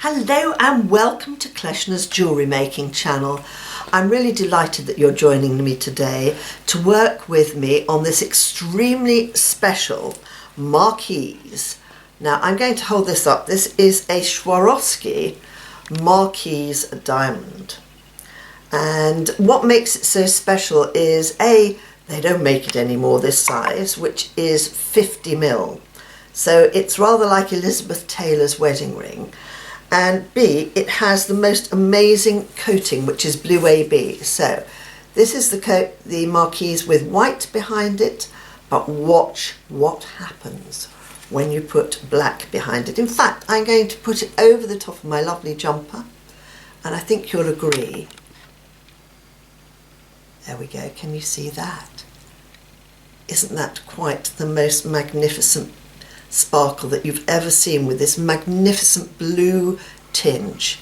Hello and welcome to Kleshna's jewellery making channel. I'm really delighted that you're joining me today to work with me on this extremely special Marquise. Now I'm going to hold this up. This is a Swarovski Marquise diamond. And what makes it so special is A, they don't make it anymore this size, which is 50mm. So it's rather like Elizabeth Taylor's wedding ring. And B, it has the most amazing coating, which is blue AB. So this is the Marquise with white behind it, but watch what happens when you put black behind it. In fact, I'm going to put it over the top of my lovely jumper, and I think you'll agree. There we go, can you see that? Isn't that quite the most magnificent sparkle that you've ever seen with this magnificent blue tinge?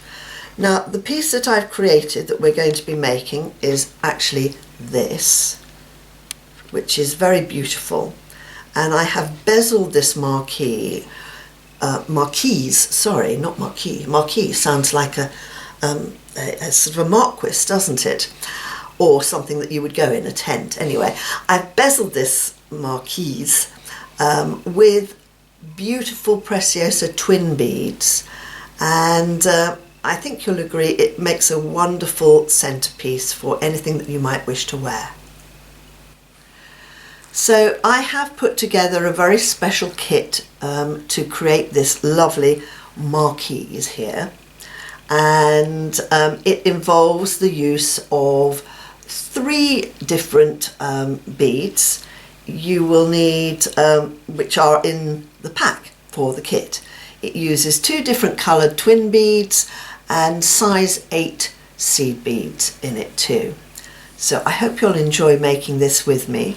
Now the piece that I've created that we're going to be making is actually this, which is very beautiful, and I have bezeled this Marquise, sorry, not Marquis. Marquise sounds like a sort of a marquis, doesn't it? Or something that you would go in a tent. Anyway, I've bezeled this Marquise with beautiful Preciosa twin beads, and I think you'll agree it makes a wonderful centerpiece for anything that you might wish to wear. So I have put together a very special kit to create this lovely Marquise here, and it involves the use of 3 different beads. You will need, which are in the pack for the kit. It uses 2 different coloured twin beads and size 8 seed beads in it too. So I hope you'll enjoy making this with me.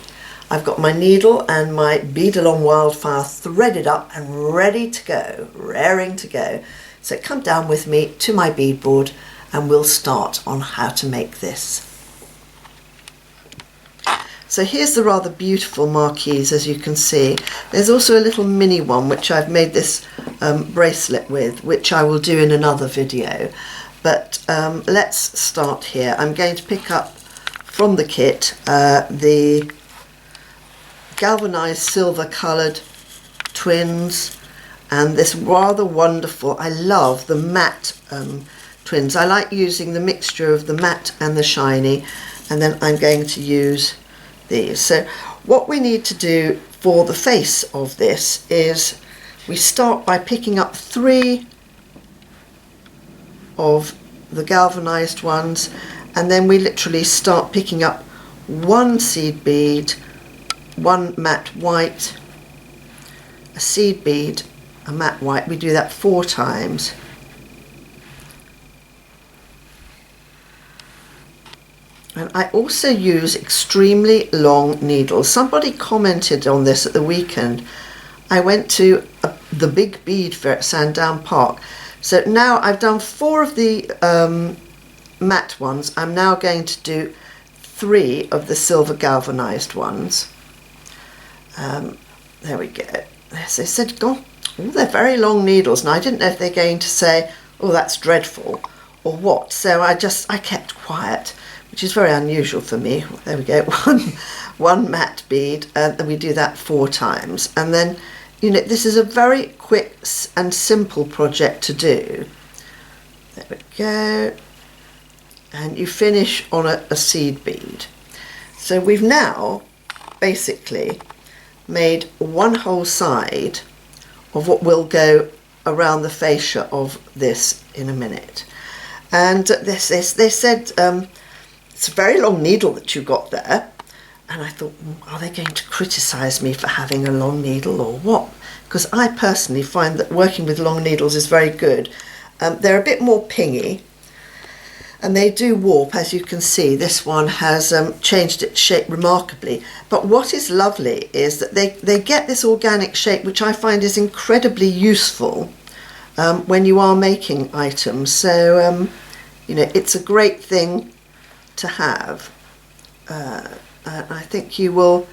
I've got my needle and my Bead Along Wildfire threaded up and ready to go, raring to go. So come down with me to my bead board and we'll start on how to make this. So here's the rather beautiful Marquise, as you can see. There's also a little mini one which I've made this bracelet with, which I will do in another video. But let's start here. I'm going to pick up from the kit the galvanized silver coloured twins, and this rather wonderful, I love the matte twins. I like using the mixture of the matte and the shiny, and then I'm going to use these. So what we need to do for the face of this is we start by picking up 3 of the galvanized ones, and then we literally start picking up 1 seed bead, 1 matte white, a seed bead, a matte white. We do that 4 times. And I also use extremely long needles. Somebody commented on this at the weekend. I went to the big bead fair at Sandown Park. So now I've done 4 of the matte ones. I'm now going to do 3 of the silver galvanized ones. There we go. As they said, oh, they're very long needles. And I didn't know if they're going to say, oh, that's dreadful, or what. So I kept quiet, which is very unusual for me. There we go, one matte bead, and we do that 4 times. And then, you know, this is a very quick and simple project to do. There we go. And you finish on a seed bead. So we've now basically made 1 whole side of what will go around the fascia of this in a minute. And they said, it's a very long needle that you got there, and I thought, are they going to criticise me for having a long needle or what? Because I personally find that working with long needles is very good. They're a bit more pingy, and they do warp, as you can see. This one has changed its shape remarkably, but what is lovely is that they get this organic shape, which I find is incredibly useful when you are making items. So you know, it's a great thing to have. I think you will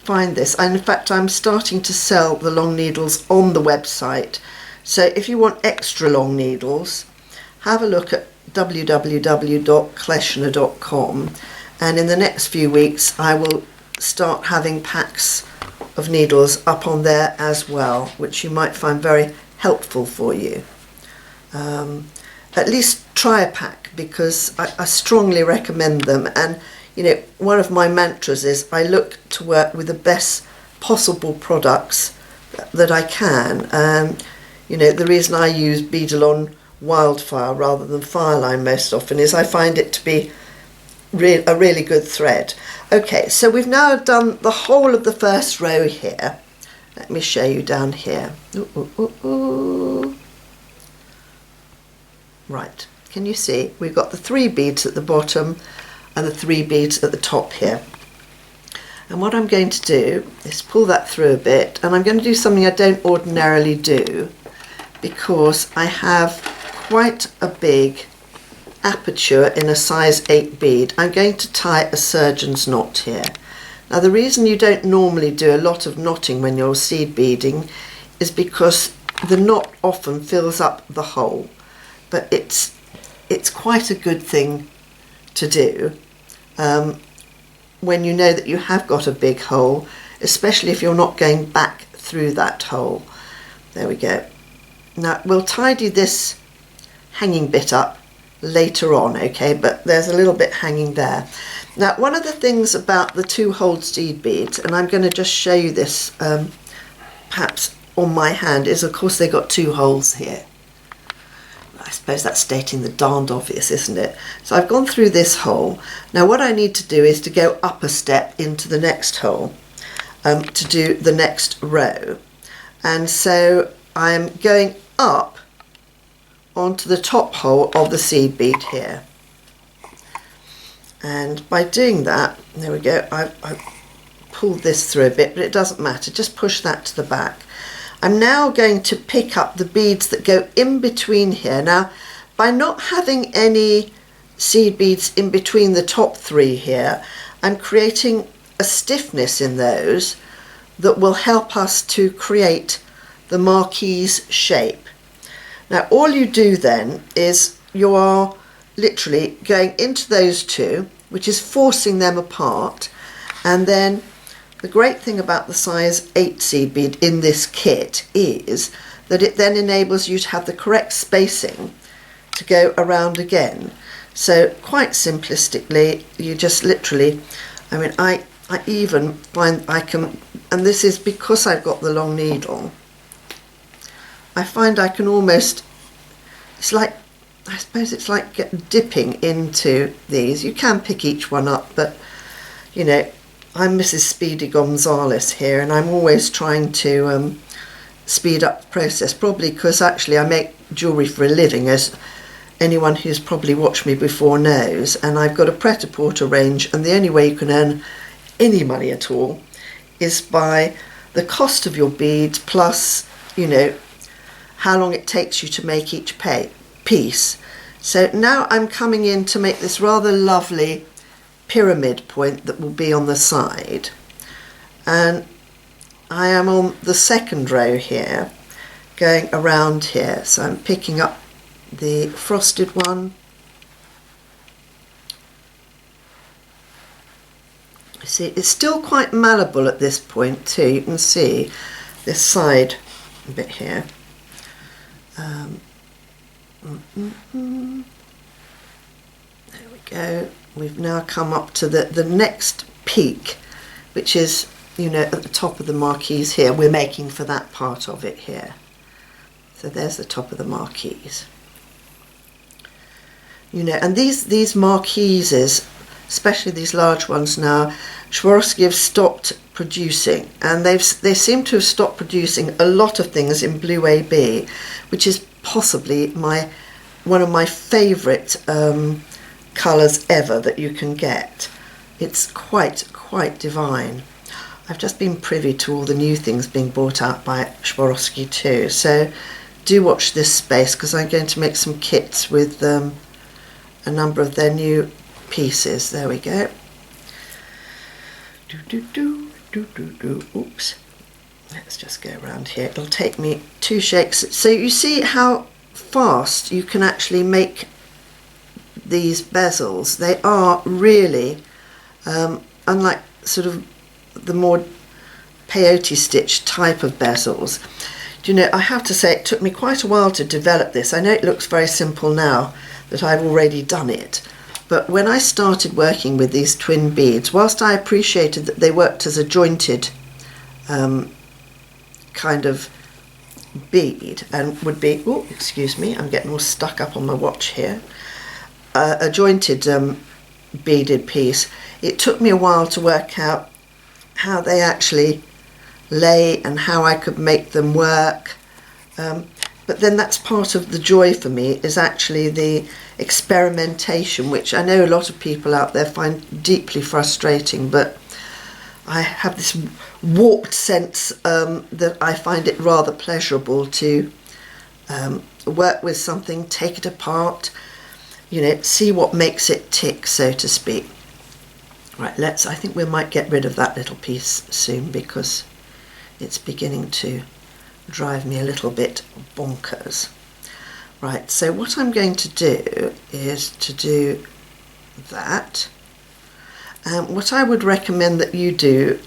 find this, and in fact I'm starting to sell the long needles on the website, So if you want extra long needles, have a look at www.kleshna.com, and in the next few weeks I will start having packs of needles up on there as well, which you might find very helpful for you. At least try a pack, because I strongly recommend them. And you know, one of my mantras is I look to work with the best possible products that I can. And you know, the reason I use Beadle on Wildfire rather than Fireline most often is I find it to be a really good thread. Okay, so we've now done the whole of the first row here. Let me show you down here. Right, can you see? We've got the 3 beads at the bottom and the 3 beads at the top here. And what I'm going to do is pull that through a bit, and I'm going to do something I don't ordinarily do, because I have quite a big aperture in a size 8 bead. I'm going to tie a surgeon's knot here. Now the reason you don't normally do a lot of knotting when you're seed beading is because the knot often fills up the hole, but it's quite a good thing to do when you know that you have got a big hole, especially if you're not going back through that hole. There we go. Now we'll tidy this hanging bit up later on, okay, but there's a little bit hanging there. Now one of the things about the 2-hole seed beads, and I'm going to just show you this perhaps on my hand, is of course they've got 2 holes here. I suppose that's stating the darned obvious, isn't it? So I've gone through this hole. Now what I need to do is to go up a step into the next hole to do the next row. And so I'm going up onto the top hole of the seed bead here. And by doing that, there we go, I've pulled this through a bit, but it doesn't matter, just push that to the back. I'm now going to pick up the beads that go in between here. Now, by not having any seed beads in between the top 3 here, I'm creating a stiffness in those that will help us to create the Marquise shape. Now, all you do then is you are literally going into those 2, which is forcing them apart, and then the great thing about the size 8 seed bead in this kit is that it then enables you to have the correct spacing to go around again. So quite simplistically, you just literally, I mean, I even find I can, and this is because I've got the long needle, I find I can almost, it's like, I suppose it's like dipping into these. You can pick each one up, but you know, I'm Mrs. Speedy Gonzales here, and I'm always trying to speed up the process, probably because actually I make jewellery for a living, as anyone who's probably watched me before knows, and I've got a pret-a-porter range, and the only way you can earn any money at all is by the cost of your beads plus, you know, how long it takes you to make each piece. So now I'm coming in to make this rather lovely pyramid point that will be on the side, and I am on the 2nd row here, going around here. So I'm picking up the frosted one. See, it's still quite malleable at this point too. You can see this side bit here. There we go. We've now come up to the next peak, which is, you know, at the top of the Marquise here. We're making for that part of it here. So there's the top of the Marquise. You know, and these Marquises, especially these large ones now, Swarovski have stopped producing, and they seem to have stopped producing a lot of things in blue AB, which is possibly one of my favourite colours ever that you can get. It's quite divine. I've just been privy to all the new things being brought out by Swarovski too, so do watch this space, because I'm going to make some kits with a number of their new pieces. There we go. Oops. let's just go around here. It'll take me 2 shakes. So you see how fast you can actually make these bezels. They are really, unlike sort of the more peyote stitch type of bezels. Do you know, I have to say it took me quite a while to develop this. I know it looks very simple now that I've already done it, but when I started working with these twin beads, whilst I appreciated that they worked as a jointed kind of bead and would be, oh excuse me, I'm getting all stuck up on my watch here, a jointed beaded piece, it took me a while to work out how they actually lay and how I could make them work. But then that's part of the joy for me, is actually the experimentation, which I know a lot of people out there find deeply frustrating, but I have this warped sense that I find it rather pleasurable to work with something, take it apart, you know, see what makes it tick, so to speak. Right, I think we might get rid of that little piece soon because it's beginning to drive me a little bit bonkers. Right, so what I'm going to do is to do that. What I would recommend that you do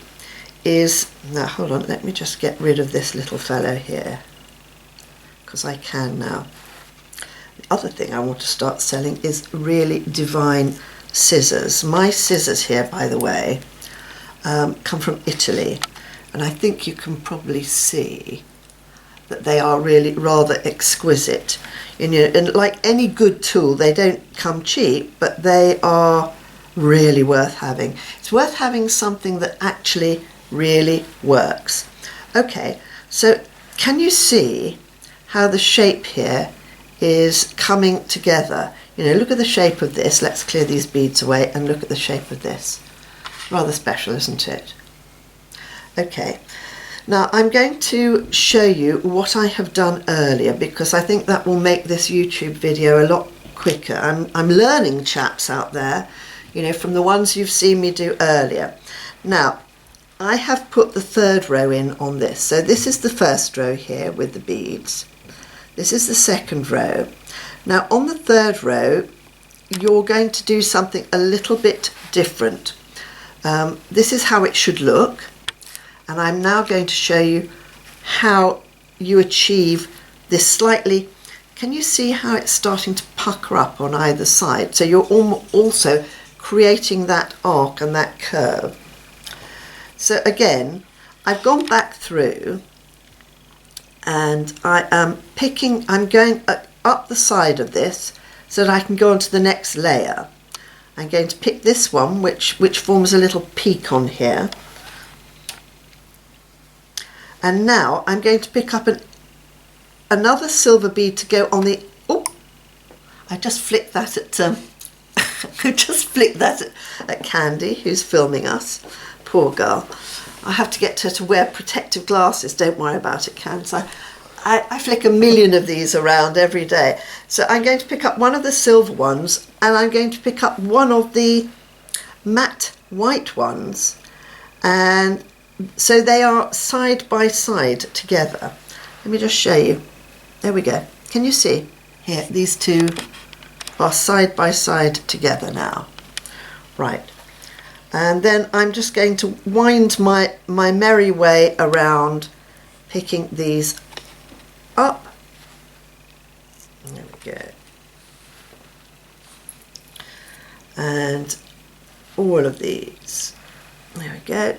is, now hold on, let me just get rid of this little fellow here, because I can now. The other thing I want to start selling is really divine scissors. My scissors here, by the way, come from Italy, and I think you can probably see that they are really rather exquisite. You know, and like any good tool, they don't come cheap, but they are really worth having. It's worth having something that actually really works. Okay, so can you see how the shape here is coming together? You know, look at the shape of this. Let's clear these beads away and look at the shape of this. Rather special, isn't it? Okay. Now I'm going to show you what I have done earlier, because I think that will make this YouTube video a lot quicker. I'm learning, chaps out there, you know, from the ones you've seen me do earlier. Now I have put the 3rd row in on this. So this is the 1st row here with the beads. This is the 2nd row. Now on the 3rd row you're going to do something a little bit different. This is how it should look. And I'm now going to show you how you achieve this slightly, can you see how it's starting to pucker up on either side? So you're also creating that arc and that curve. So again, I've gone back through and I am picking, I'm going up the side of this so that I can go on to the next layer. I'm going to pick this one, which forms a little peak on here. And now I'm going to pick up another silver bead to go on the, oh, I just flicked that at, I just flicked that at Candy, who's filming us. Poor girl. I have to get her to wear protective glasses. Don't worry about it, Can. So I flick a million of these around every day. So I'm going to pick up one of the silver ones and I'm going to pick up one of the matte white ones, and so they are side by side together. Let me just show you. There we go. Can you see? Here, these two are side by side together now. Right. And then I'm just going to wind my merry way around, picking these up. There we go. And all of these. There we go.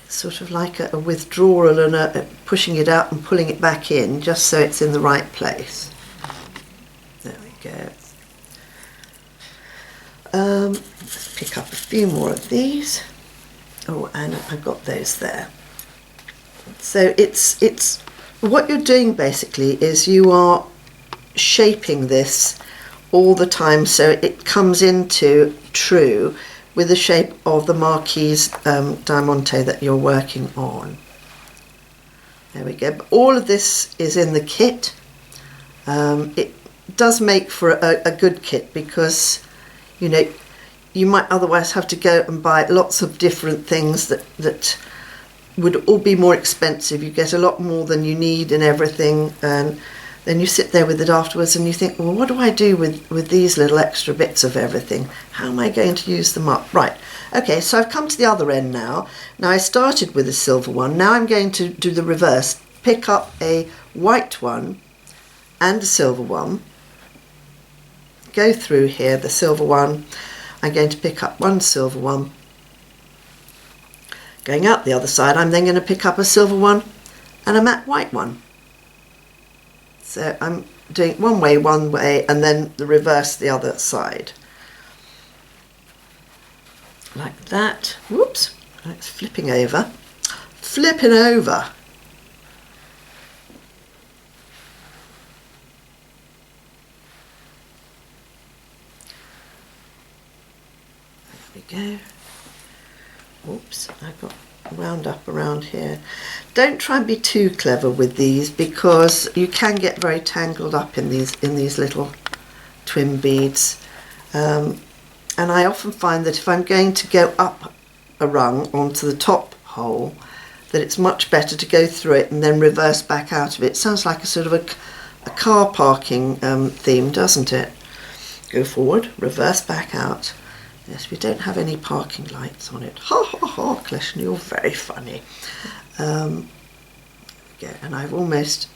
Sort of like a withdrawal and a pushing it out and pulling it back in, just so it's in the right place. There we go. Let's pick up a few more of these. Oh, and I've got those there. So it's what you're doing basically is you are shaping this all the time so it comes into true with the shape of the Marquise diamante that you're working on. There we go. But all of this is in the kit. It does make for a good kit, because you know you might otherwise have to go and buy lots of different things that would all be more expensive. You get a lot more than you need and everything, and then you sit there with it afterwards and you think, well, what do I do with these little extra bits of everything? How am I going to use them up? Right, okay, so I've come to the other end now. Now I started with a silver one, now I'm going to do the reverse. Pick up a white one and a silver one, go through here, the silver one, I'm going to pick up one silver one, going out the other side, I'm then going to pick up a silver one and a matte white one. So I'm doing one way, and then the reverse the other side. Like that. Whoops, it's flipping over. Flipping over. There we go. Whoops, I got wound up around here. Don't try and be too clever with these, because you can get very tangled up in these little twin beads, and I often find that if I'm going to go up a rung onto the top hole, that it's much better to go through it and then reverse back out of it. It sounds like a sort of a car parking theme, doesn't it? Go forward, reverse back out. Yes, we don't have any parking lights on it. Ha ha ha, Kleshna, you're very funny. And I've almost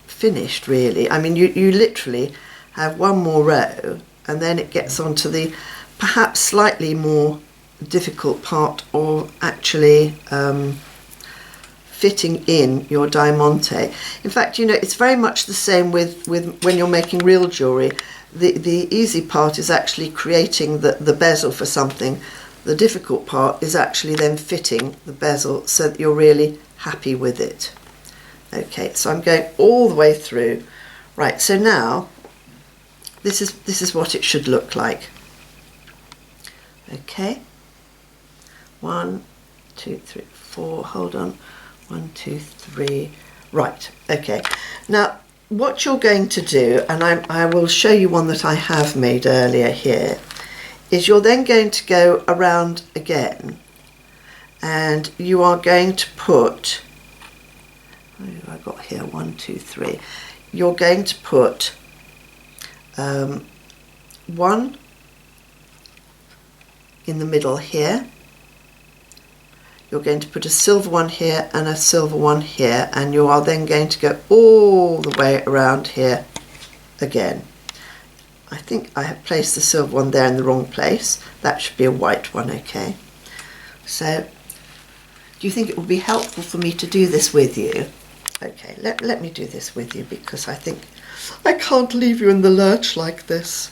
finished, really. I mean, you literally have one more row, and then it gets onto the perhaps slightly more difficult part of actually fitting in your diamante. In fact, you know, it's very much the same with when you're making real jewellery. The easy part is actually creating the bezel for something. The difficult part is actually then fitting the bezel so that you're really happy with it. Okay, so I'm going all the way through. Right, so now this is what it should look like. Okay, 1, 2, 3, 4, hold on, 1, 2, 3, right, okay. Now what you're going to do, and I will show you one that I have made earlier here, is you're then going to go around again, and you are going to put, what have I got here, 1, 2, 3, you're going to put one in the middle here, you're going to put a silver one here and a silver one here, and you are then going to go all the way around here again. I think I have placed the silver one there in the wrong place. That should be a white one, okay? So, do you think it would be helpful for me to do this with you? Okay, let me do this with you, because I think I can't leave you in the lurch like this.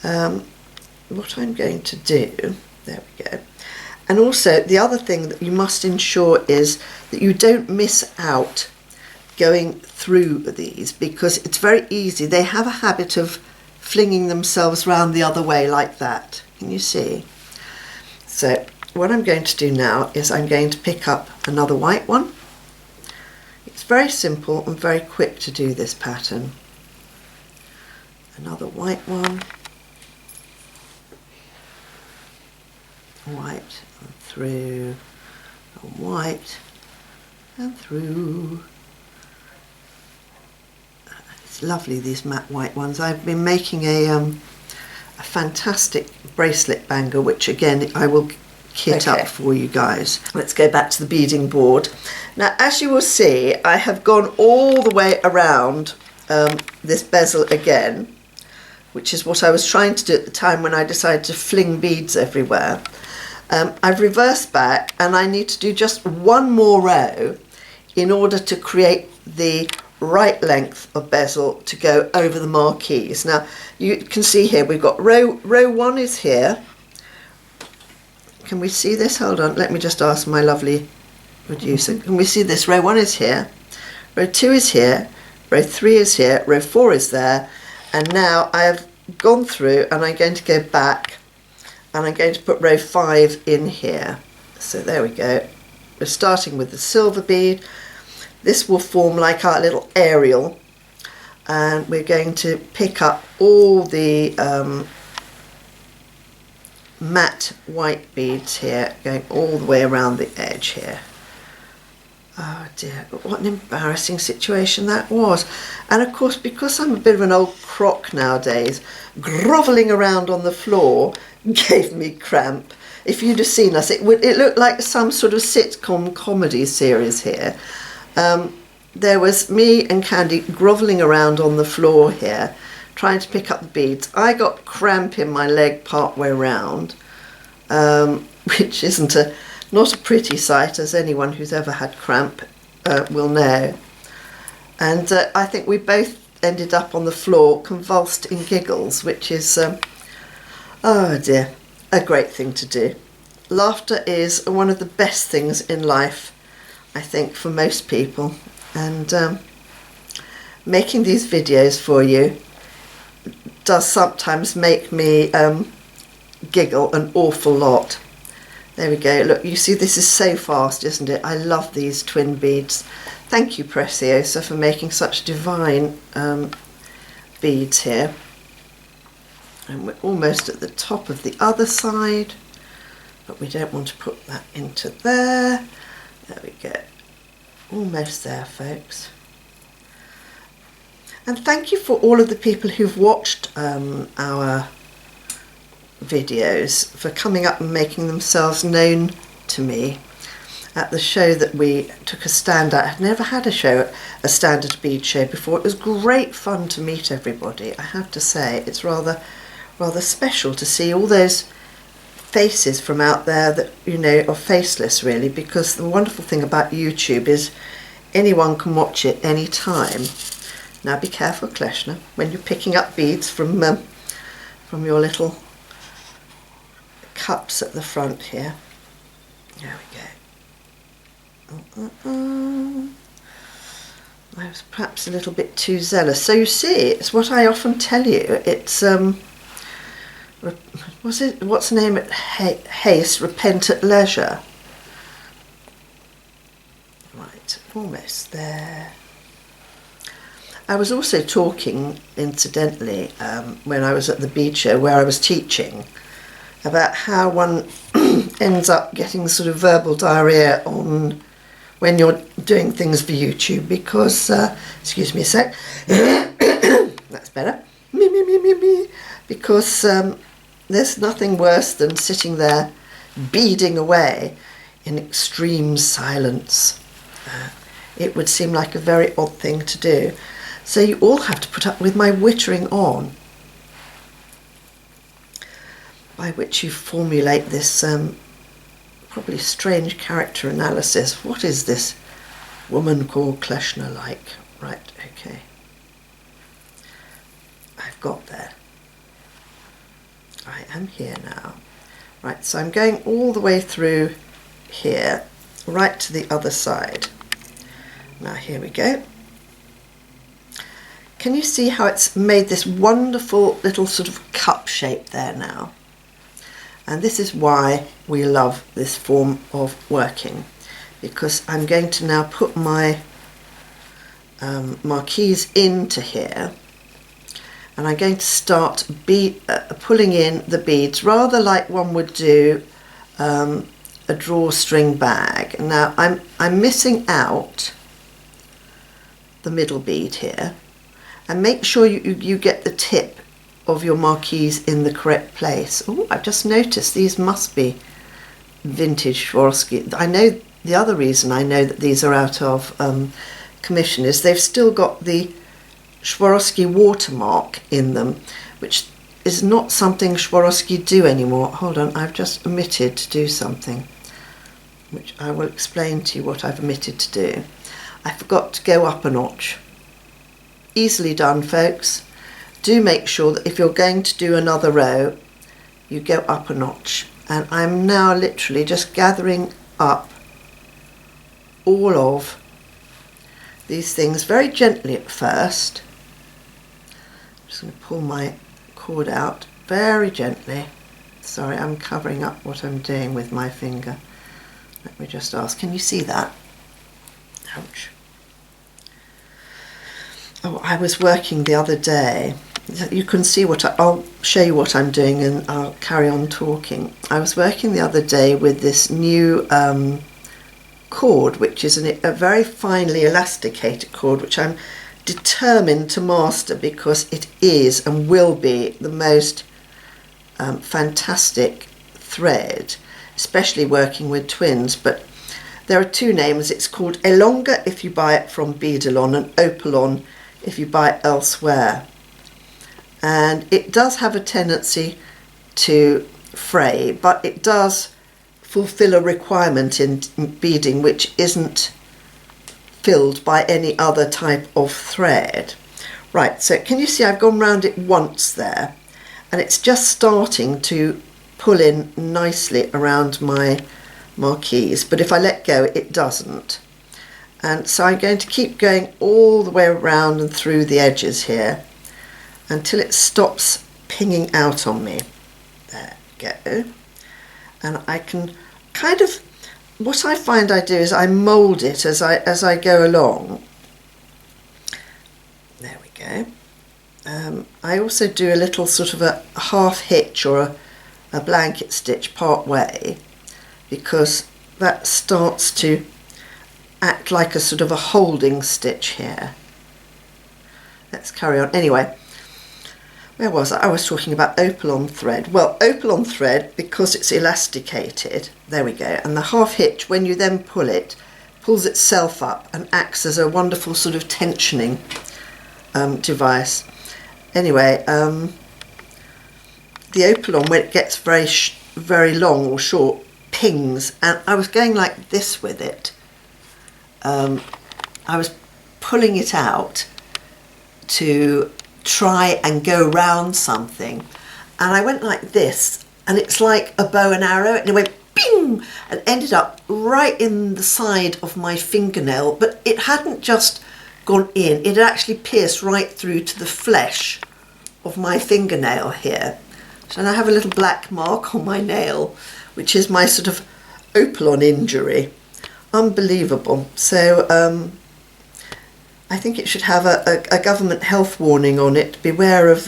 What I'm going to do, there we go. And also, the other thing that you must ensure is that you don't miss out going through these, because it's very easy. They have a habit of flinging themselves round the other way like that. Can you see? So what I'm going to do now is I'm going to pick up another white one. It's very simple and very quick to do this pattern. Another white one. White and through, and white and through. It's lovely, these matte white ones. I've been making a fantastic bracelet banger, which again I will kit up for you guys. Let's go back to the beading board. Now, as you will see, I have gone all the way around this bezel again, which is what I was trying to do at the time when I decided to fling beads everywhere. I've reversed back, and I need to do just one more row in order to create the right length of bezel to go over the marquise. Now you can see here we've got row 1 is here. Can we see this? Hold on, let me just ask my lovely producer. Can we see this? Row 1 is here, row 2 is here, row 3 is here, row 4 is there, and now I have gone through and I'm going to go back and I'm going to put row 5 in here. So there we go. We're starting with the silver bead. This will form like our little aerial, and we're going to pick up all the matte white beads here, going all the way around the edge here. Oh dear, what an embarrassing situation that was. And of course, because I'm a bit of an old crock nowadays, grovelling around on the floor gave me cramp. If you'd have seen us, it looked like some sort of sitcom comedy series here. There was me and Candy grovelling around on the floor here, trying to pick up the beads. I got cramp in my leg part way round, which isn't not a pretty sight, as anyone who's ever had cramp will know. And I think we both ended up on the floor convulsed in giggles, which is, oh dear, a great thing to do. Laughter is one of the best things in life, I think, for most people. And making these videos for you does sometimes make me giggle an awful lot. There we go. Look, you see, this is so fast, isn't it? I love these twin beads. Thank you, Preciosa, for making such divine beads here. And we're almost at the top of the other side, but we don't want to put that into there. There we go. Almost there, folks. And thank you for all of the people who've watched our videos, for coming up and making themselves known to me at the show that we took a stand at. I'd never had a standard bead show before. It was great fun to meet everybody, I have to say. It's rather special to see all those faces from out there that, you know, are faceless really, because the wonderful thing about YouTube is anyone can watch it any time. Now be careful, Kleshna, when you're picking up beads from your little cups at the front here. There we go. I was perhaps a little bit too zealous. So you see, it's what I often tell you. It's what's the name? At haste, repent at leisure. Right, almost there. I was also talking, incidentally, when I was at the bead show where I was teaching, about how one ends up getting sort of verbal diarrhea on when you're doing things for YouTube, because, excuse me a sec, that's better, me, because there's nothing worse than sitting there beading away in extreme silence. It would seem like a very odd thing to do. So you all have to put up with my wittering on, by which you formulate this probably strange character analysis. What is this woman called Kleshna like? Right, okay. I've got there. I am here now. Right, so I'm going all the way through here, right to the other side. Now here we go. Can you see how it's made this wonderful little sort of cup shape there now? And this is why we love this form of working, because I'm going to now put my marquise into here, and I'm going to start pulling in the beads, rather like one would do a drawstring bag. Now I'm missing out the middle bead here, and make sure you get the tip of your marquise in the correct place. Oh, I've just noticed these must be vintage Swarovski. I know the other reason I know that these are out of commission is they've still got the Swarovski watermark in them, which is not something Swarovski do anymore. Hold on, I've just omitted to do something, which I will explain to you what I've omitted to do. I forgot to go up a notch. Easily done, folks. Do make sure that if you're going to do another row, you go up a notch. And I'm now literally just gathering up all of these things very gently at first. I'm just going to pull my cord out very gently. Sorry, I'm covering up what I'm doing with my finger. Let me just ask, can you see that? Ouch. Oh, I was working the other day. You can see I'll show you what I'm doing and I'll carry on talking. I was working the other day with this new cord, which is a very finely elasticated cord, which I'm determined to master because it is and will be the most fantastic thread, especially working with twins. But there are two names. It's called Elonga if you buy it from Beadalon, and Opalon if you buy it elsewhere. And it does have a tendency to fray, but it does fulfill a requirement in beading which isn't filled by any other type of thread. Right, so can you see I've gone round it once there, and it's just starting to pull in nicely around my Marquise, but if I let go it doesn't. And so I'm going to keep going all the way around and through the edges here until it stops pinging out on me. There we go. And I can kind of, what I find I do is I mould it as I go along. There we go. I also do a little sort of a half hitch or a blanket stitch part way, because that starts to act like a sort of a holding stitch here. Let's carry on. Anyway, where was I? I was talking about Opalon thread. Well, Opalon thread, because it's elasticated, there we go, and the half hitch, when you then pull it, pulls itself up and acts as a wonderful sort of tensioning device. Anyway, the Opalon, when it gets very long or short, pings, and I was going like this with it. I was pulling it out to try and go round something, and I went like this, and it's like a bow and arrow, and it went bing and ended up right in the side of my fingernail, but it hadn't just gone in, it had actually pierced right through to the flesh of my fingernail here. So now I have a little black mark on my nail, which is my sort of Opalon injury. Unbelievable. So I think it should have a government health warning on it. Beware of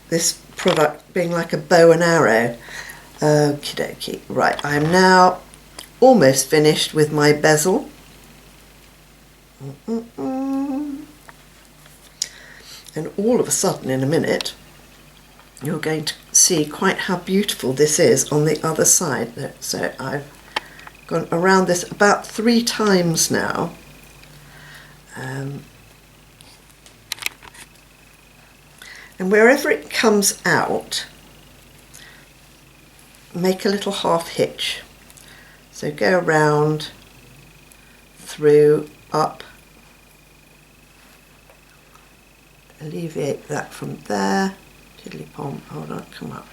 this product being like a bow and arrow. Okie dokie. Right, I am now almost finished with my bezel. And all of a sudden, in a minute, you're going to see quite how beautiful this is on the other side. So I've gone around this about 3 times now. And wherever it comes out, make a little half hitch. So go around, through, up, alleviate that from there, tiddly pom, hold on, come up.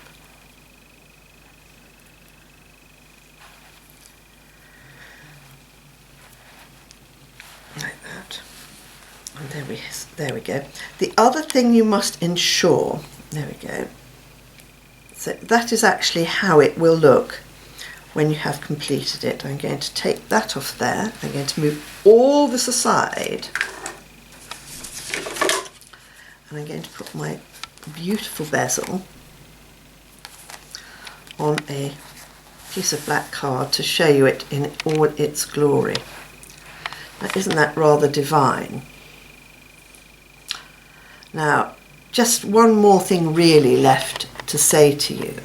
Like that. And there we go. The other thing you must ensure, there we go, so that is actually how it will look when you have completed it. I'm going to take that off there. I'm going to move all this aside, and I'm going to put my beautiful bezel on a piece of black card to show you it in all its glory. Now, isn't that rather divine? Now, just one more thing really left to say to you,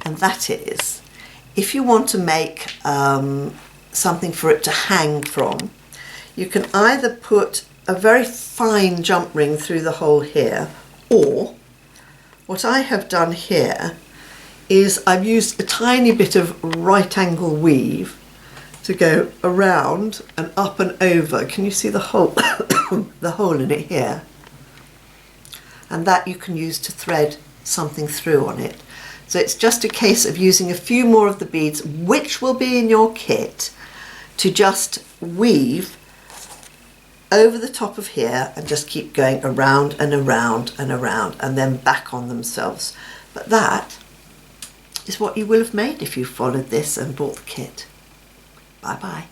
and that is, if you want to make something for it to hang from, you can either put a very fine jump ring through the hole here, or what I have done here is I've used a tiny bit of right angle weave to go around and up and over. Can you see the hole, the hole in it here? And that you can use to thread something through on it. So it's just a case of using a few more of the beads, which will be in your kit, to just weave over the top of here and just keep going around and around and around and then back on themselves. But that is what you will have made if you followed this and bought the kit. Bye bye.